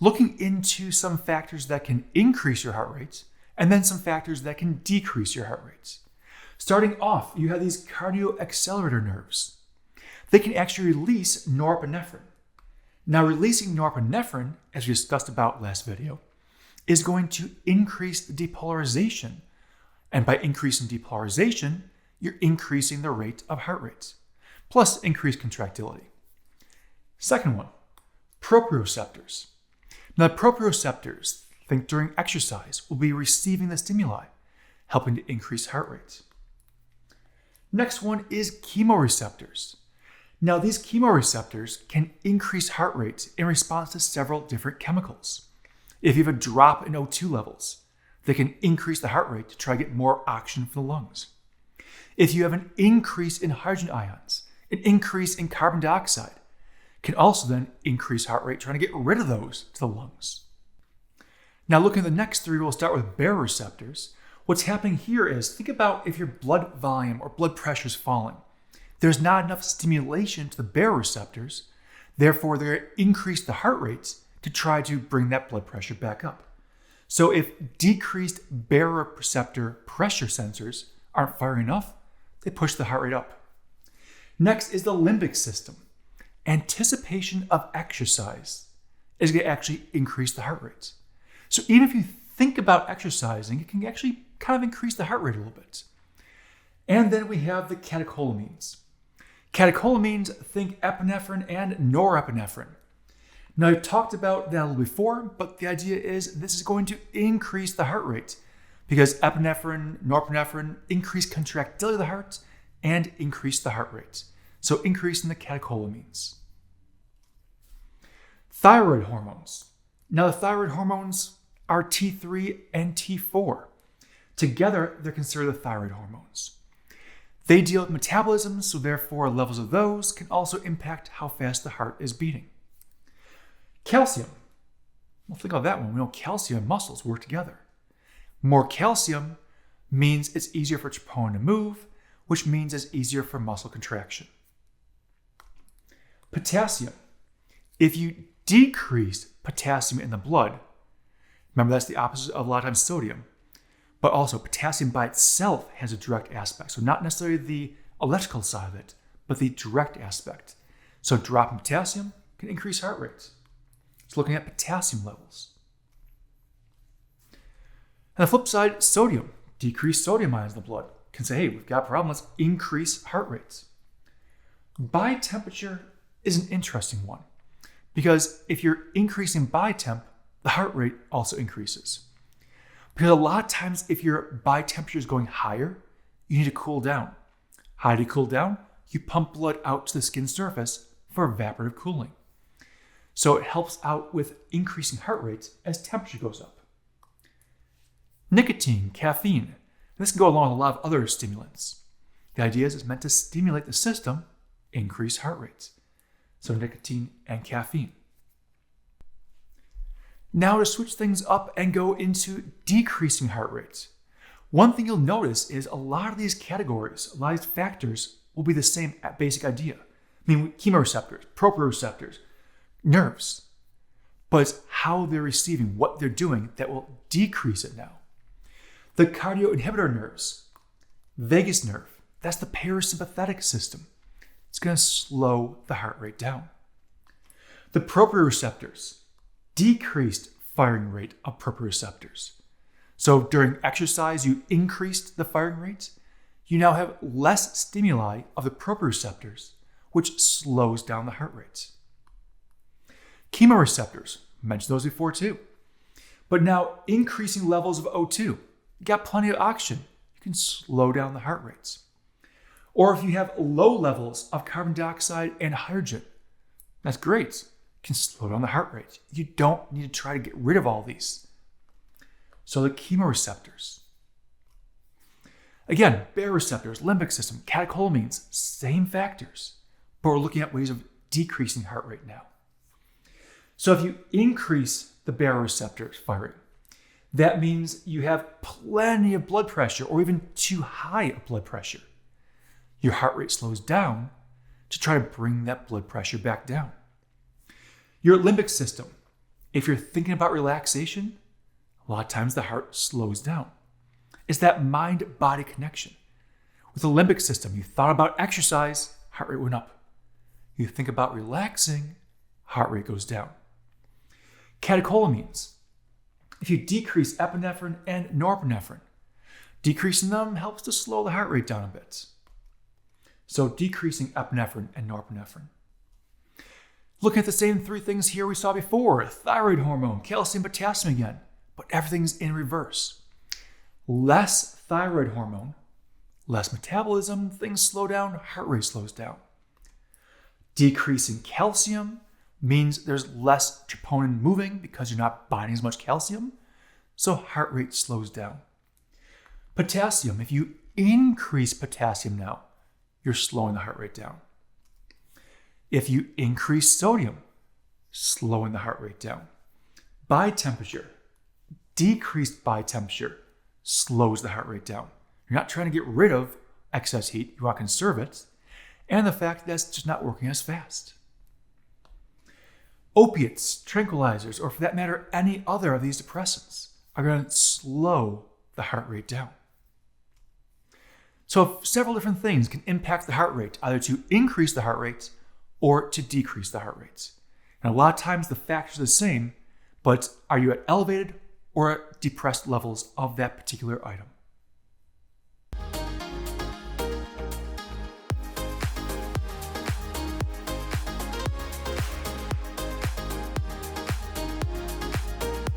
looking into some factors that can increase your heart rates and then some factors that can decrease your heart rates. Starting off, you have these cardioaccelerator nerves. They can actually release norepinephrine. Now, releasing norepinephrine, as we discussed about last video, is going to increase the depolarization. And by increasing depolarization, you're increasing the rate of heart rates, plus increased contractility. Second one, proprioceptors. Now, proprioceptors, think during exercise, will be receiving the stimuli, helping to increase heart rates. Next one is chemoreceptors. Now, these chemoreceptors can increase heart rates in response to several different chemicals. If you have a drop in O2 levels, they can increase the heart rate to try to get more oxygen from the lungs. If you have an increase in hydrogen ions, an increase in carbon dioxide, can also then increase heart rate trying to get rid of those to the lungs. Now, looking at the next three, we'll start with baroreceptors. What's happening here is, think about if your blood volume or blood pressure is falling. There's not enough stimulation to the baroreceptors, therefore they're going to increase the heart rates to try to bring that blood pressure back up. So if decreased baroreceptor pressure sensors aren't firing enough, they push the heart rate up. Next is the limbic system. Anticipation of exercise is going to actually increase the heart rates. So even if you think about exercising, it can actually kind of increase the heart rate a little bit. And then we have the catecholamines. Catecholamines, think epinephrine and norepinephrine. Now, I've talked about that a little before, but the idea is this is going to increase the heart rate because epinephrine, norepinephrine increase contractility of the heart and increase the heart rate. So increasing the catecholamines. Thyroid hormones. Now, the thyroid hormones are T3 and T4. Together, they're considered the thyroid hormones. They deal with metabolism, so therefore levels of those can also impact how fast the heart is beating. Calcium. Well, think of that one. We know calcium and muscles work together. More calcium means it's easier for troponin to move, which means it's easier for muscle contraction. Potassium. If you decrease potassium in the blood, remember that's the opposite of a lot of times sodium, but also potassium by itself has a direct aspect. So not necessarily the electrical side of it, but the direct aspect. So dropping potassium can increase heart rates. It's looking at potassium levels. On the flip side, sodium, decreased sodium ions in the blood, can say, hey, we've got a problem, let's increase heart rates. Body temperature is an interesting one because if you're increasing body temp, the heart rate also increases. Because a lot of times if your body temperature is going higher, you need to cool down. How do you cool down? You pump blood out to the skin surface for evaporative cooling. So it helps out with increasing heart rates as temperature goes up. Nicotine, caffeine. This can go along with a lot of other stimulants. The idea is it's meant to stimulate the system, increase heart rates. So nicotine and caffeine. Now to switch things up and go into decreasing heart rates. One thing you'll notice is a lot of these categories, a lot of these factors will be the same basic idea. I mean, chemoreceptors, proprioceptors, nerves. But it's how they're receiving, what they're doing that will decrease it now. The cardioinhibitor nerves, vagus nerve, that's the parasympathetic system. It's going to slow the heart rate down. The proprioceptors, decreased firing rate of proprioceptors. So during exercise, you increased the firing rate. You now have less stimuli of the proprioceptors, which slows down the heart rates. Chemoreceptors, mentioned those before too. But now increasing levels of O2. You got plenty of oxygen. You can slow down the heart rates. Or if you have low levels of carbon dioxide and hydrogen, that's great. You can slow down the heart rate. You don't need to try to get rid of all these. So the chemoreceptors. Again, baroreceptors, limbic system, catecholamines, same factors. But we're looking at ways of decreasing heart rate now. So if you increase the baroreceptors firing, that means you have plenty of blood pressure or even too high of blood pressure. Your heart rate slows down to try to bring that blood pressure back down. Your limbic system, If you're thinking about relaxation, a lot of times the heart slows down. It's that mind-body connection. With the limbic system, you thought about exercise, heart rate went up. You think about relaxing, heart rate goes down. Catecholamines. If you decrease epinephrine and norepinephrine, decreasing them helps to slow the heart rate down a bit. So decreasing epinephrine and norepinephrine. Looking at the same three things here we saw before, thyroid hormone, calcium, potassium again, but everything's in reverse. Less thyroid hormone, less metabolism, things slow down, heart rate slows down. Decreasing calcium means there's less troponin moving because you're not binding as much calcium, so heart rate slows down. Potassium, if you increase potassium now, you're slowing the heart rate down. If you increase sodium, slowing the heart rate down. Body temperature, decreased body temperature, slows the heart rate down. You're not trying to get rid of excess heat, you want to conserve it, and the fact that it's just not working as fast. Opiates, tranquilizers, or for that matter, any other of these depressants are going to slow the heart rate down. So several different things can impact the heart rate, either to increase the heart rate or to decrease the heart rate. And a lot of times the factors are the same, but are you at elevated or at depressed levels of that particular item?